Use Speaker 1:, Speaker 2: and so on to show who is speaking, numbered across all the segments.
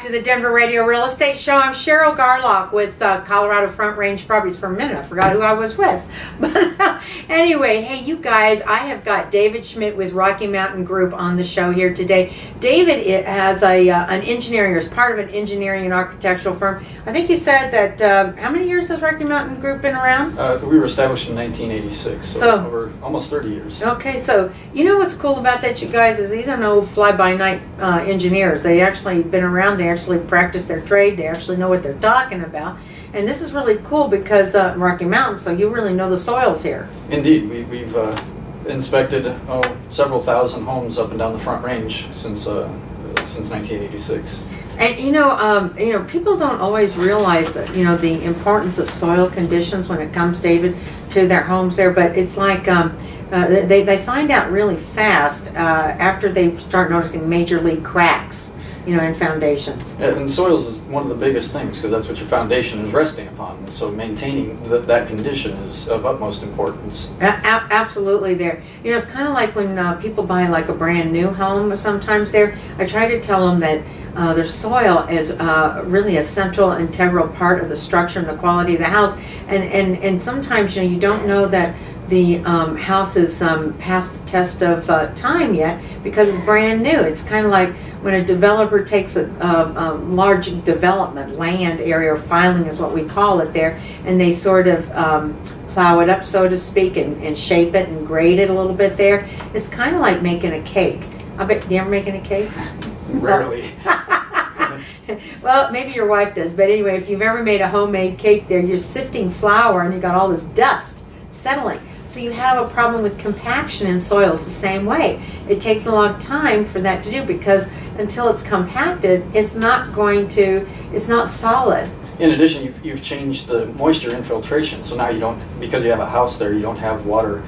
Speaker 1: back to the Denver Radio Real Estate Show. I'm Cheryl Garlock with Colorado Front Range Properties. For a minute, I forgot who I was with. But anyway, hey, you guys, I have got David Schmidt with Rocky Mountain Group on the show here today. David has an engineering, or is part of an engineering and architectural firm. I think you said that, how many years has Rocky Mountain Group been around?
Speaker 2: We were established in 1986, so over almost 30 years.
Speaker 1: Okay, so you know what's cool about that, you guys, is these are no fly-by-night engineers. They actually been around, they actually practice their trade, they actually know what they're talking about. And this is really cool because Rocky Mountain, so you really know the soils here.
Speaker 2: Indeed, we've inspected several thousand homes up and down the Front Range since 1986.
Speaker 1: And you know, people don't always realize that, you know, the importance of soil conditions when it comes, David, to their homes there. But it's like they find out really fast after they start noticing major league cracks, you know, in foundations.
Speaker 2: Yeah, and soils is one of the biggest things because that's what your foundation is resting upon. So maintaining that condition is of utmost importance.
Speaker 1: Absolutely there. You know, it's kind of like when people buy like a brand new home sometimes there. I try to tell them that their soil is really a central, integral part of the structure and the quality of the house. And sometimes, you know, you don't know that the house is past the test of time yet because it's brand new. It's kind of like when a developer takes a large development land area, or filing is what we call it there, and they sort of plow it up, so to speak, and shape it and grade it a little bit there. It's kind of like making a cake. I bet, do you ever make any cakes?
Speaker 2: Rarely.
Speaker 1: Well, maybe your wife does, but anyway, if you've ever made a homemade cake there, you're sifting flour and you got all this dust settling. So you have a problem with compaction in soils the same way. It takes a lot of time for that to do because until it's compacted, it's not solid.
Speaker 2: In addition, you've changed the moisture infiltration, so now you don't, because you have a house there, you don't have water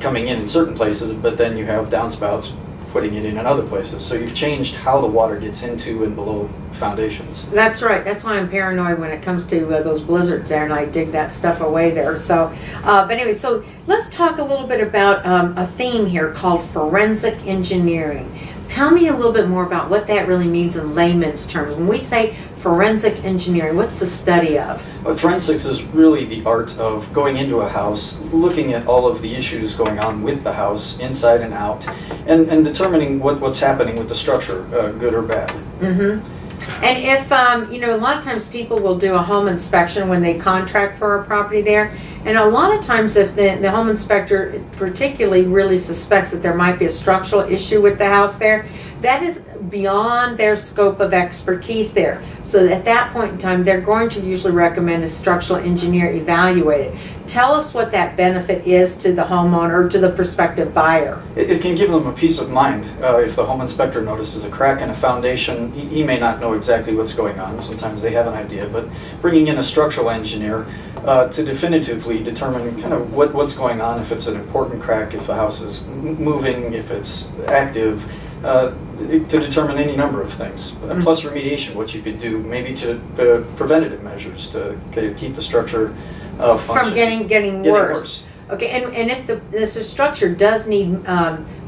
Speaker 2: coming in certain places, but then you have downspouts putting it in other places. So you've changed how the water gets into and below foundations.
Speaker 1: That's right. That's why I'm paranoid when it comes to those blizzards there, and I dig that stuff away there. So, but anyway, so let's talk a little bit about a theme here called forensic engineering. Tell me a little bit more about what that really means in layman's terms. When we say forensic engineering, what's the study of?
Speaker 2: Well, forensics is really the art of going into a house, looking at all of the issues going on with the house, inside and out, and determining what's happening with the structure, good or bad.
Speaker 1: Mm-hmm. And if, you know, a lot of times people will do a home inspection when they contract for a property there. And a lot of times if the home inspector particularly really suspects that there might be a structural issue with the house there, that is beyond their scope of expertise there. So at that point in time, they're going to usually recommend a structural engineer evaluate it. Tell us what that benefit is to the homeowner or to the prospective buyer.
Speaker 2: It can give them a peace of mind. If the home inspector notices a crack in a foundation, he may not know exactly what's going on. Sometimes they have an idea, but bringing in a structural engineer to definitively determine kind of what's going on, if it's an important crack, if the house is moving, if it's active, to determine any number of things. Plus remediation, what you could do, maybe to preventative measures to keep the structure
Speaker 1: from getting worse. Okay, and if the structure does need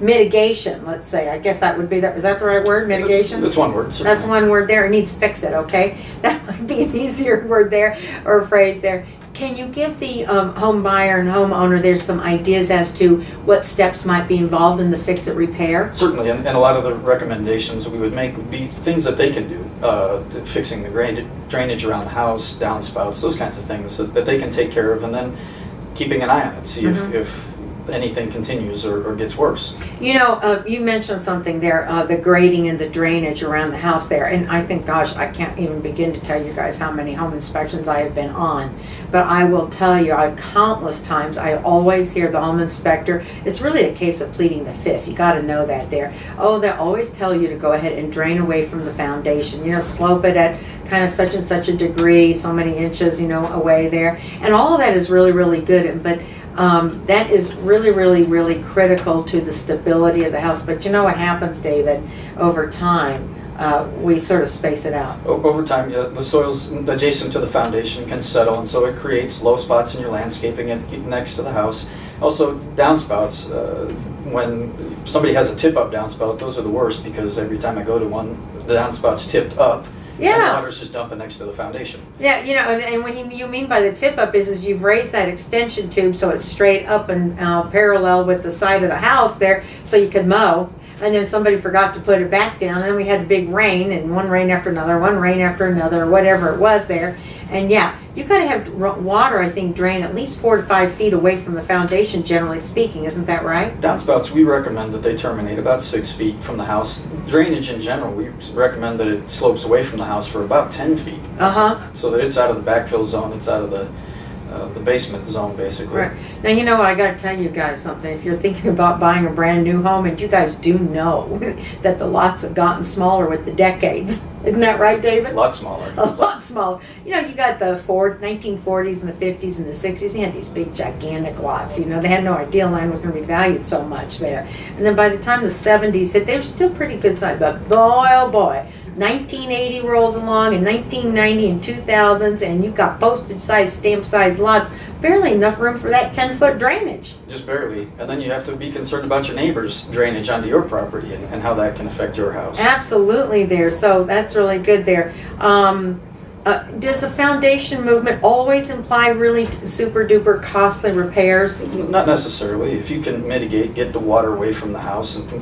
Speaker 1: mitigation, let's say, I guess that would be that. Is that the right word? Mitigation.
Speaker 2: That's one word. Certainly.
Speaker 1: That's one word there. It needs fix it. Okay, that might be an easier word there or phrase there. Can you give the home buyer and homeowner there some ideas as to what steps might be involved in the fix-it repair?
Speaker 2: Certainly, and a lot of the recommendations we would make would be things that they can do, fixing the drainage around the house, downspouts, those kinds of things that they can take care of, and then keeping an eye on it, see if anything continues or gets worse.
Speaker 1: You know, you mentioned something there, the grading and the drainage around the house there, and I think, gosh, I can't even begin to tell you guys how many home inspections I have been on, but I will tell you, countless times, I always hear the home inspector, it's really a case of pleading the fifth, you got to know that there. Oh, they always tell you to go ahead and drain away from the foundation, you know, slope it at kind of such and such a degree, so many inches, you know, away there, and all of that is really, really good, but that is really, really, really critical to the stability of the house. But you know what happens, David, over time, we sort of space it out.
Speaker 2: Over time, the soils adjacent to the foundation can settle, and so it creates low spots in your landscaping next to the house. Also, downspouts, when somebody has a tip-up downspout, those are the worst because every time I go to one, the downspout's tipped up, And
Speaker 1: Yeah.
Speaker 2: the water's just dumping next to the foundation.
Speaker 1: Yeah, you know, and what you mean by the tip up is you've raised that extension tube so it's straight up and parallel with the side of the house there, so you could mow. And then somebody forgot to put it back down, and then we had a big rain, and one rain after another, whatever it was there. And yeah, you got to have water, I think, drain at least 4 to 5 feet away from the foundation, generally speaking. Isn't that right?
Speaker 2: Downspouts, we recommend that they terminate about 6 feet from the house. Drainage in general, we recommend that it slopes away from the house for about 10 feet.
Speaker 1: Uh-huh.
Speaker 2: So that it's out of the backfill zone, it's out of the basement zone, basically.
Speaker 1: Right. Now, you know what, I got to tell you guys something. If you're thinking about buying a brand new home, and you guys do know that the lots have gotten smaller with the decades. Isn't that right, David?
Speaker 2: A lot smaller.
Speaker 1: A lot smaller. You know, you got the 1940s and the 50s and the 60s. You had these big, gigantic lots. You know, they had no idea land was going to be valued so much there. And then by the time the 70s hit, they were still pretty good size. But boy, oh boy, 1980 rolls along, and 1990 and 2000s, and you got postage-size, stamp-size lots. Barely enough room for that 10-foot drainage.
Speaker 2: Just barely. And then you have to be concerned about your neighbor's drainage onto your property and how that can affect your house.
Speaker 1: Absolutely there. So that's really good there. Does the foundation movement always imply really super duper costly repairs?
Speaker 2: Not necessarily. If you can mitigate, get the water away from the house, and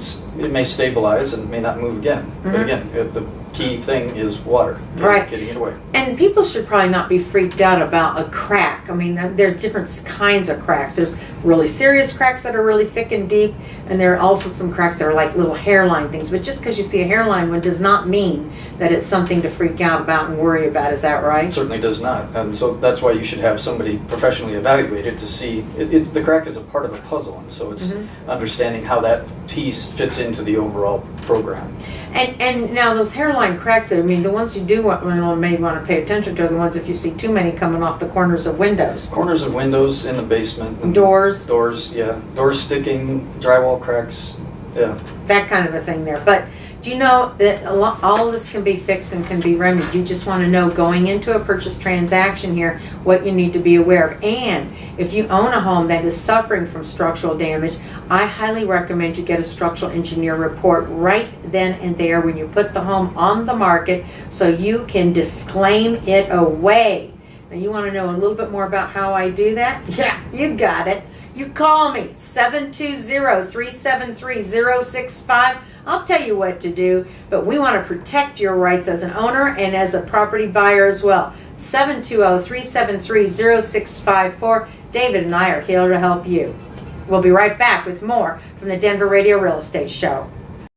Speaker 2: it may stabilize and may not move again.
Speaker 1: Mm-hmm.
Speaker 2: But again, the key thing is water.
Speaker 1: Right.
Speaker 2: Getting it away.
Speaker 1: And people should probably not be freaked out about a crack. I mean, there's different kinds of cracks. There's really serious cracks that are really thick and deep, and there are also some cracks that are like little hairline things. But just because you see a hairline one does not mean that it's something to freak out about and worry about. Is that right?
Speaker 2: It certainly does not. And so that's why you should have somebody professionally evaluated to see. The crack is a part of a puzzle, and so it's understanding how that piece fits into the overall program.
Speaker 1: And now those hairline cracks there, I mean, the ones you do may want to pay attention to are the ones if you see too many coming off the corners of windows.
Speaker 2: Corners of windows in the basement. And
Speaker 1: Doors.
Speaker 2: Doors, yeah. Doors sticking, drywall cracks, yeah.
Speaker 1: That kind of a thing there. But do you know that all of this can be fixed and can be remedied? You just want to know going into a purchase transaction here what you need to be aware of. And if you own a home that is suffering from structural damage, I highly recommend you get a structural engineer report right then and there when you put the home on the market so you can disclaim it away. Now you want to know a little bit more about how I do that? Yeah, you got it. You call me, 720-373-065. I'll tell you what to do, but we want to protect your rights as an owner and as a property buyer as well. 720-373-0654. David and I are here to help you. We'll be right back with more from the Denver Radio Real Estate Show.